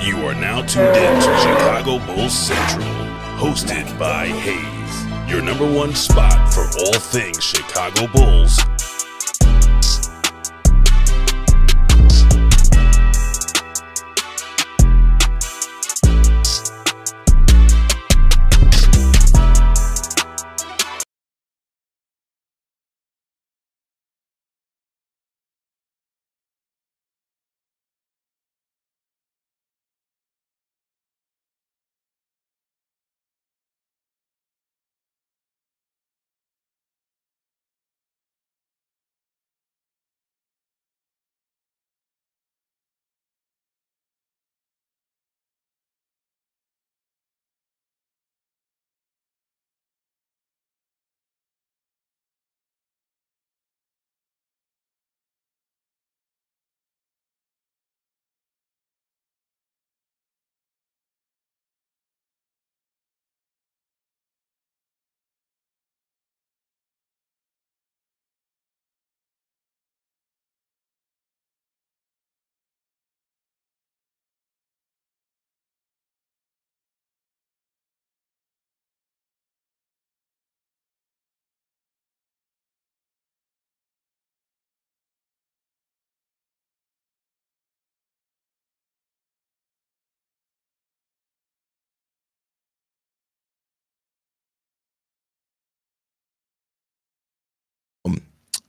You are now tuned in to Chicago Bulls Central, hosted by Haize, your number one spot for all things Chicago Bulls.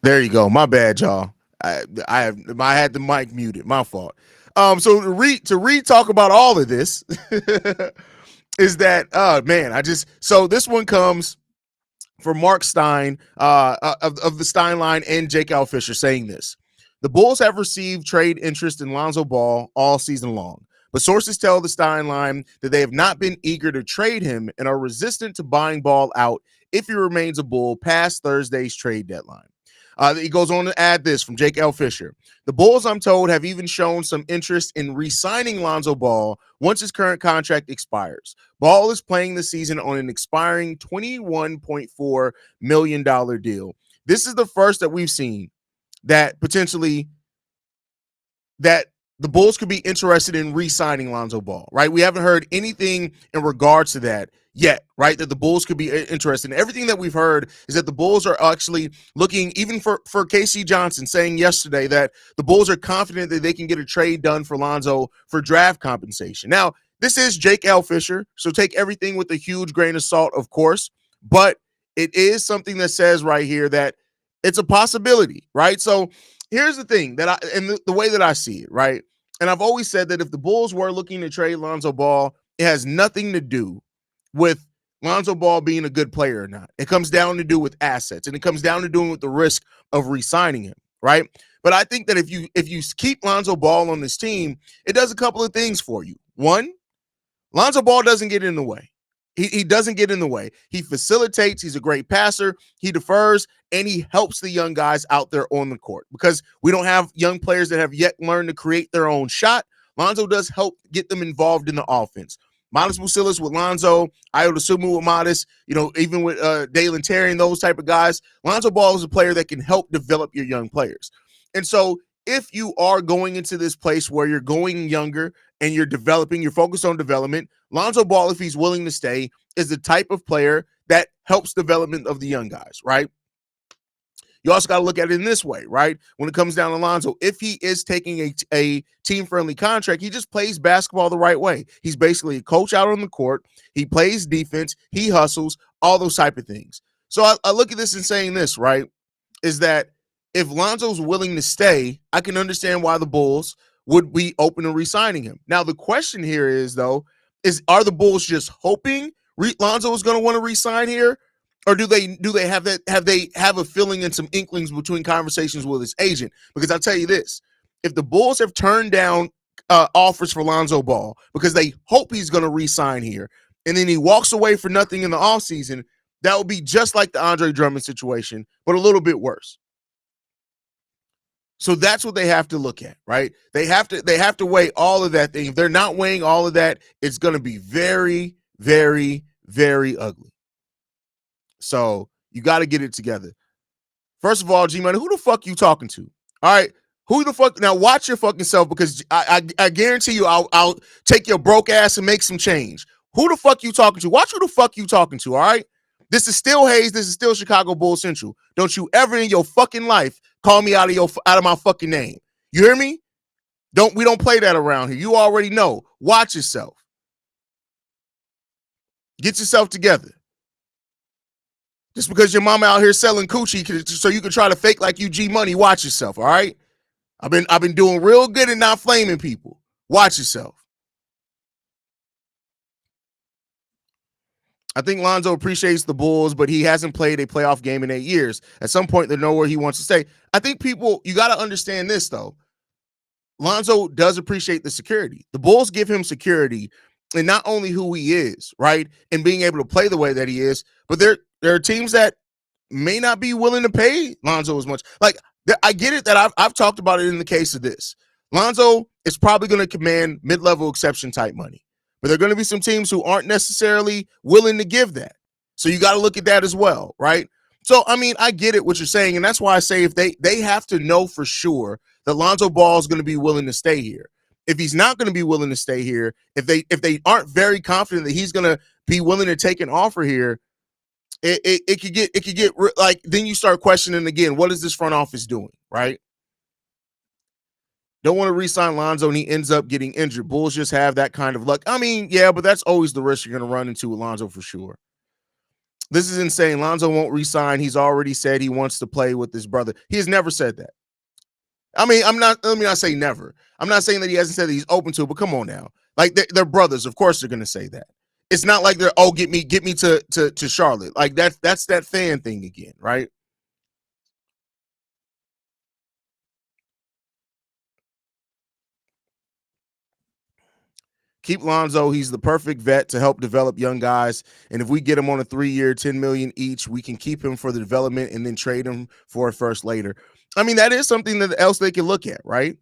There you go. My bad, y'all. I had the mic muted. My fault. So to talk about all of this is that man, so this one comes from Mark Stein of the Stein line and Jake Al Fisher saying this. The Bulls have received trade interest in Lonzo Ball all season long, but sources tell the Stein line that they have not been eager to trade him and are resistant to buying Ball out if he remains a Bull past Thursday's trade deadline. He goes on to add this from Jake L. Fisher. The Bulls, I'm told, have even shown some interest in re-signing Lonzo Ball once his current contract expires. Ball is playing the season on an expiring $21.4 million deal. This is the first that we've seen that potentially that the Bulls could be interested in re-signing Lonzo Ball, right? We haven't heard anything in regards to that yet, right? That the Bulls could be interested. And everything that we've heard is that the Bulls are actually looking, even for KC Johnson saying yesterday that the Bulls are confident that they can get a trade done for Lonzo for draft compensation. Now, this is Jake L. Fisher, so take everything with a huge grain of salt, of course, but it is something that says right here that it's a possibility, right? So here's the thing the way that I see it, right? And I've always said that if the Bulls were looking to trade Lonzo Ball, it has nothing to do with Lonzo Ball being a good player or not. It comes down to do with assets, and it comes down to doing with the risk of re-signing him, right? But I think that if you keep Lonzo Ball on this team, it does a couple of things for you. One, Lonzo Ball doesn't get in the way. He doesn't get in the way. He facilitates. He's a great passer. He defers, and he helps the young guys out there on the court because we don't have young players that have yet learned to create their own shot. Lonzo does help get them involved in the offense. Modest Mucilis with Lonzo, Ayo Dosunmu with Modest, even with Dalen Terry and those type of guys. Lonzo Ball is a player that can help develop your young players. And so if you are going into this place where you're going younger and you're developing, you're focused on development, Lonzo Ball, if he's willing to stay, is the type of player that helps development of the young guys, right? You also got to look at it in this way, right? When it comes down to Lonzo, if he is taking a team-friendly contract, he just plays basketball the right way. He's basically a coach out on the court. He plays defense. He hustles, all those type of things. So I look at this and saying this, right, is that if Lonzo's willing to stay, I can understand why the Bulls would be open to re-signing him. Now, the question here is, though, are the Bulls just hoping Lonzo is going to want to re-sign here? Or do they have a feeling and some inklings between conversations with his agent? Because I'll tell you this, if the Bulls have turned down offers for Lonzo Ball because they hope he's going to re-sign here, and then he walks away for nothing in the offseason, that would be just like the Andre Drummond situation, but a little bit worse. So that's what they have to look at, right? They have to weigh all of that thing. If they're not weighing all of that, it's going to be very, very, very ugly. So you got to get it together. First of all, G-Money, who the fuck you talking to? All right, Who the fuck now? Watch your fucking self because I guarantee you I'll take your broke ass and make some change. Who the fuck you talking to? Watch who the fuck you talking to. All right. This is still Haize. This is still Chicago Bulls Central. Don't you ever in your fucking life call me out of my fucking name. You hear me? We don't play that around here. You already know. Watch yourself. Get yourself together. Just because your mama out here selling coochie so you can try to fake like you G Money, watch yourself, all right? I've been doing real good and not flaming people. Watch yourself. I think Lonzo appreciates the Bulls, but he hasn't played a playoff game in 8 years. At some point, they know where he wants to stay. I think people, you got to understand this, though. Lonzo does appreciate the security. The Bulls give him security in not only who he is, right, and being able to play the way that he is, but there are teams that may not be willing to pay Lonzo as much. Like, I get it that I've talked about it in the case of this. Lonzo is probably going to command mid-level exception type money, but there are going to be some teams who aren't necessarily willing to give that. So you got to look at that as well, right? So, I mean, I get it what you're saying, and that's why I say if they have to know for sure that Lonzo Ball is going to be willing to stay here. If he's not going to be willing to stay here, if they aren't very confident that he's going to be willing to take an offer here, it could get like, then you start questioning again, what is this front office doing, right? Don't want to re-sign Lonzo and he ends up getting injured. Bulls just have that kind of luck. I mean, yeah, but that's always the risk you're going to run into with Lonzo for sure. This is insane. Lonzo won't re-sign. He's already said he wants to play with his brother. He has never said that. I mean, let me not say never. I'm not saying that he hasn't said that he's open to it, but come on now. Like, they're brothers. Of course they're going to say that. It's not like they're, oh, get me to Charlotte. Like, that's that fan thing again, right? Keep Lonzo. He's the perfect vet to help develop young guys. And if we get him on a 3-year, $10 million each, we can keep him for the development and then trade him for a first later. I mean, that is something else they can look at, right?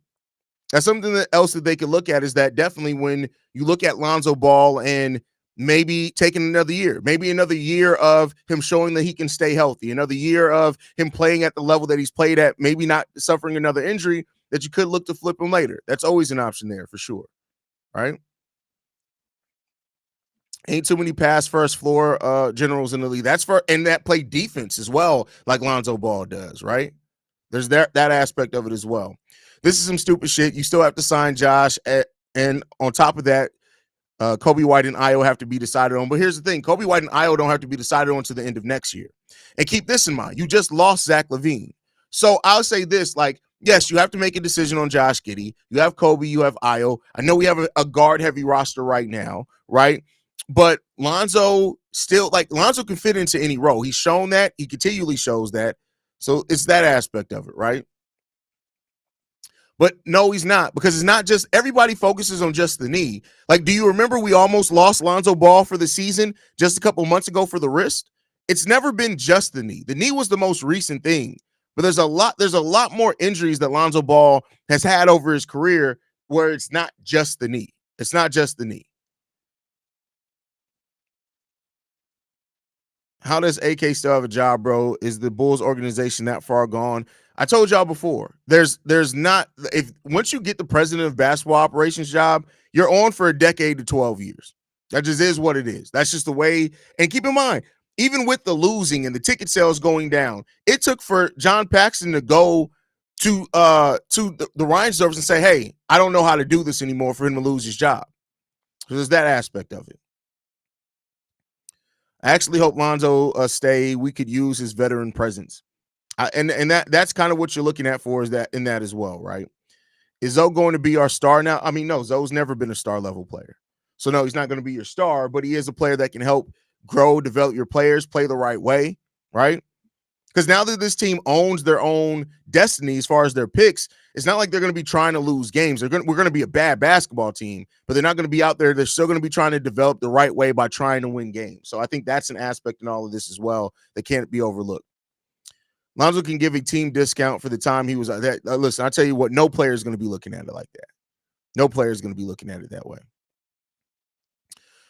That's something else that they can look at, is that definitely when you look at Lonzo Ball and maybe taking another year of him showing that he can stay healthy, another year of him playing at the level that he's played at, maybe not suffering another injury, that you could look to flip him later. That's always an option there for sure, right? Ain't too many pass first floor generals in the league. And that play defense as well, like Lonzo Ball does, right? There's that aspect of it as well. This is some stupid shit. You still have to sign Josh, and on top of that, Kobe White and Io have to be decided on. But here's the thing: Kobe White and Io don't have to be decided on to the end of next year. And keep this in mind: you just lost Zach LaVine. So I'll say this: like, yes, you have to make a decision on Josh Giddey. You have Kobe. You have Io. I know we have a guard-heavy roster right now, right? But Lonzo can fit into any role. He's shown that. He continually shows that. So it's that aspect of it, right? But no, he's not, because it's not just, everybody focuses on just the knee. Like, do you remember we almost lost Lonzo Ball for the season just a couple months ago for the wrist? It's never been just the knee. The knee was the most recent thing, but there's a lot more injuries that Lonzo Ball has had over his career where it's not just the knee. It's not just the knee. How does AK still have a job, bro? Is the Bulls organization that far gone? I told y'all before, there's not, if once you get the president of basketball operations job, you're on for a decade to 12 years. That just is what it is. That's just the way. And keep in mind, even with the losing and the ticket sales going down, it took for John Paxson to go to the Reinsdorfs and say, hey, I don't know how to do this anymore, for him to lose his job. So there's that aspect of it. I actually hope Lonzo stay. We could use his veteran presence. And that's kind of what you're looking at for, is that in that as well, right? Is Zoe going to be our star now? I mean, no, Zoe's never been a star level player. So no, he's not going to be your star, but he is a player that can help grow, develop your players, play the right way, right? Because now that this team owns their own destiny as far as their picks, it's not like they're going to be trying to lose games. We're going to be a bad basketball team, but they're not going to be out there. They're still going to be trying to develop the right way by trying to win games. So I think that's an aspect in all of this as well that can't be overlooked. Lonzo can give a team discount for the time he was there. Listen, I tell you what, no player is going to be looking at it like that. No player is going to be looking at it that way.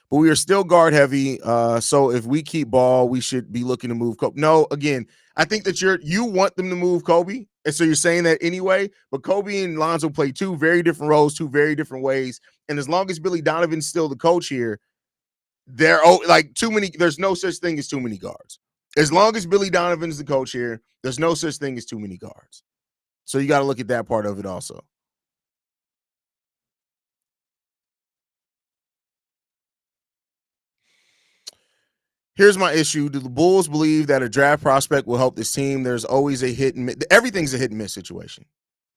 But we are still guard heavy. So if we keep Ball, we should be looking to move Kobe. No, again, I think that you want them to move Kobe. And so you're saying that anyway, but Kobe and Lonzo play two very different roles, two very different ways. And as long as Billy Donovan's still the coach here, like too many. There's no such thing as too many guards. As long as Billy Donovan's the coach here, there's no such thing as too many guards. So you got to look at that part of it also. Here's my issue. Do the Bulls believe that a draft prospect will help this team? There's always a hit and miss. Everything's a hit and miss situation.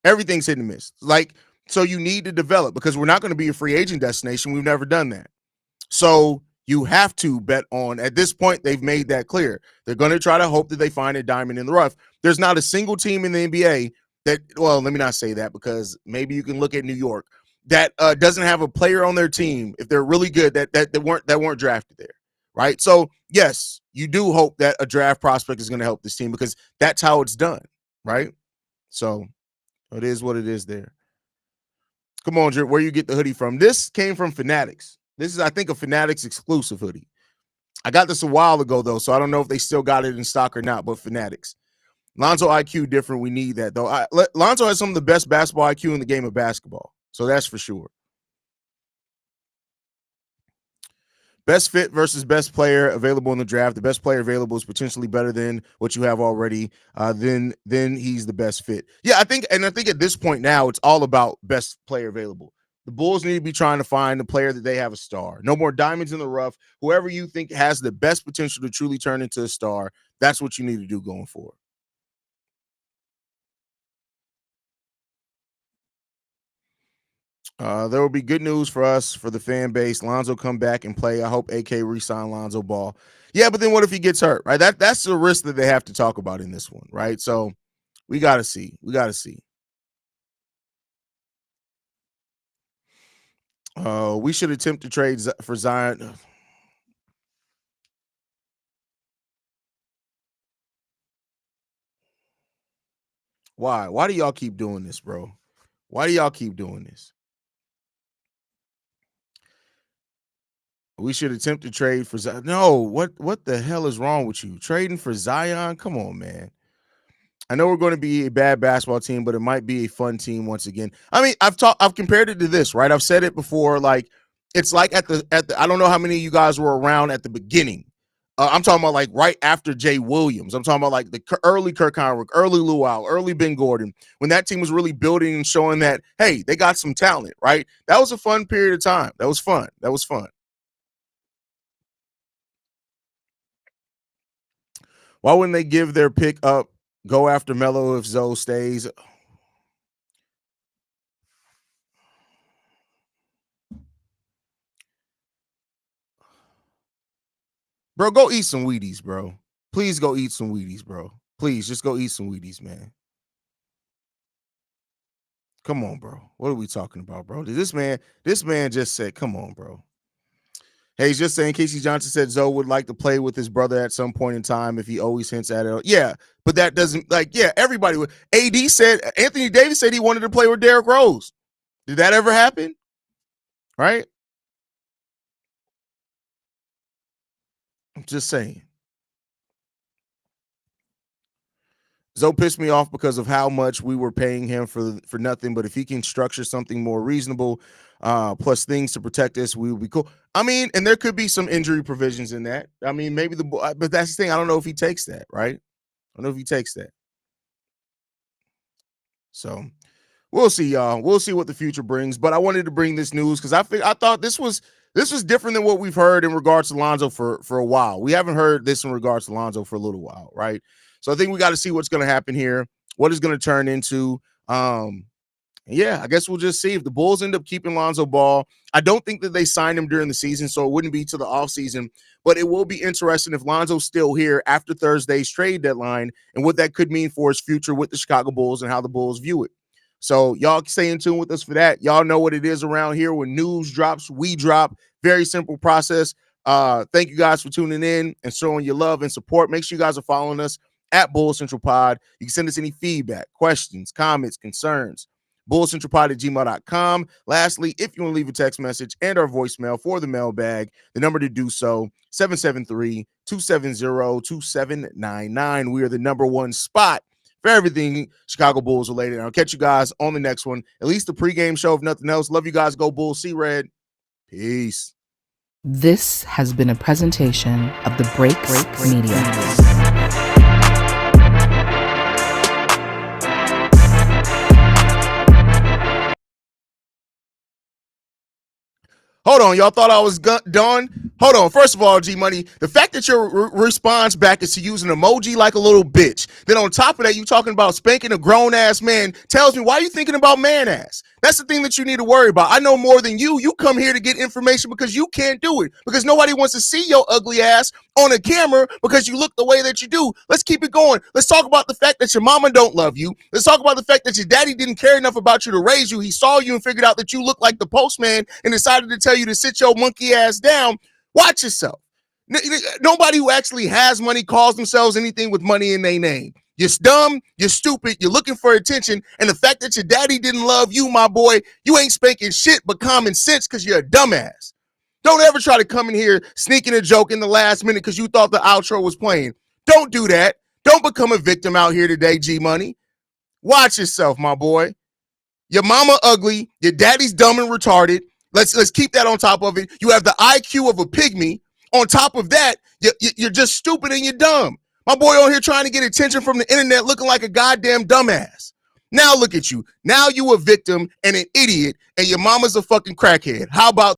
Everything's hit and miss. Like, so you need to develop because we're not going to be a free agent destination. We've never done that. So you have to bet on, at this point, they've made that clear. They're going to try to hope that they find a diamond in the rough. There's not a single team in the NBA that, well, let me not say that because maybe you can look at New York that doesn't have a player on their team, if they're really good, that weren't drafted there, right? So yes, you do hope that a draft prospect is going to help this team because that's how it's done, right? So it is what it is there. Come on, Drew, where you get the hoodie from? This came from Fanatics. This is, I think, a Fanatics exclusive hoodie. I got this a while ago, though, so I don't know if they still got it in stock or not, but Fanatics. Lonzo IQ different. We need that, though. Lonzo has some of the best basketball IQ in the game of basketball, so that's for sure. Best fit versus best player available in the draft. The best player available is potentially better than what you have already. Then he's the best fit. Yeah, I think at this point now, it's all about best player available. The Bulls need to be trying to find the player that they have a star. No more diamonds in the rough. Whoever you think has the best potential to truly turn into a star, that's what you need to do going forward. There will be good news for us, for the fan base. Lonzo come back and play. I hope AK re-sign Lonzo Ball. Yeah, but then what if he gets hurt, right? That's the risk that they have to talk about in this one, right? So we got to see. We got to see. We should attempt to trade for Zion. Why? Why do y'all keep doing this, bro? Why do y'all keep doing this? We should attempt to trade for Zion. No, what the hell is wrong with you? Trading for Zion? Come on, man. I know we're going to be a bad basketball team, but it might be a fun team once again. I mean, I've compared it to this, right? I've said it before. Like, it's like at the I don't know how many of you guys were around at the beginning. I'm talking about like right after Jay Williams. I'm talking about like the early Kirk Heinrich, early Luau, early Ben Gordon, when that team was really building and showing that, hey, they got some talent, right? That was a fun period of time. That was fun. That was fun. Why wouldn't they give their pick up, go after Melo if Zoe stays? Bro, go eat some Wheaties, bro. Please go eat some Wheaties, bro. Please just go eat some Wheaties, man. Come on, bro. What are we talking about, bro? This man just said, come on, bro. Hey, he's just saying Casey Johnson said Zoe would like to play with his brother at some point in time if he always hints at it. Yeah, but that doesn't, like, yeah, everybody would. AD said, Anthony Davis said he wanted to play with Derrick Rose. Did that ever happen? Right? I'm just saying. Zoe pissed me off because of how much we were paying him for nothing. But if he can structure something more reasonable, plus things to protect us, we would be cool. I mean, and there could be some injury provisions in that. I mean, maybe but that's the thing. I don't know if he takes that, right? I don't know if he takes that. So we'll see, y'all. We'll see what the future brings. But I wanted to bring this news because I thought this was different than what we've heard in regards to Lonzo for a while. We haven't heard this in regards to Lonzo for a little while, right? So I think we got to see what's going to happen here, what is going to turn into. Yeah, I guess we'll just see if the Bulls end up keeping Lonzo Ball. I don't think that they signed him during the season, so it wouldn't be to the offseason. But it will be interesting if Lonzo's still here after Thursday's trade deadline and what that could mean for his future with the Chicago Bulls and how the Bulls view it. So y'all stay in tune with us for that. Y'all know what it is around here. When news drops, we drop. Very simple process. Thank you guys for tuning in and showing your love and support. Make sure you guys are following us at Bull Central Pod. You can send us any feedback, questions, comments, concerns. bullcentralpod@gmail.com. Lastly, if you want to leave a text message and our voicemail for the mailbag, the number to do so, 773-270-2799. We are the number one spot for everything Chicago Bulls related. And I'll catch you guys on the next one, at least the pregame show, if nothing else. Love you guys. Go Bulls. See Red. Peace. This has been a presentation of the Break Media. Hold on, y'all thought I was done? Hold on. First of all, G Money, the fact that your response back is to use an emoji like a little bitch. Then on top of that, you talking about spanking a grown ass man tells me why are you thinking about man ass? That's the thing that you need to worry about. I know more than you. You come here to get information because you can't do it. Because nobody wants to see your ugly ass on a camera because you look the way that you do. Let's keep it going. Let's talk about the fact that your mama don't love you. Let's talk about the fact that your daddy didn't care enough about you to raise you. He saw you and figured out that you look like the postman and decided to tell you to sit your monkey ass down. Watch yourself. Nobody who actually has money calls themselves anything with money in their name. You're dumb, you're stupid, you're looking for attention, and the fact that your daddy didn't love you, my boy, you ain't spanking shit but common sense because you're a dumbass. Don't ever try to come in here sneaking a joke in the last minute because you thought the outro was playing. Don't do that. Don't become a victim out here today, G Money. Watch yourself, my boy. Your mama ugly, your daddy's dumb and retarded. Let's keep that on top of it. You have the IQ of a pygmy. On top of that, you're just stupid and you're dumb. My boy on here trying to get attention from the internet looking like a goddamn dumbass. Now look at you. Now you a victim and an idiot and your mama's a fucking crackhead. How about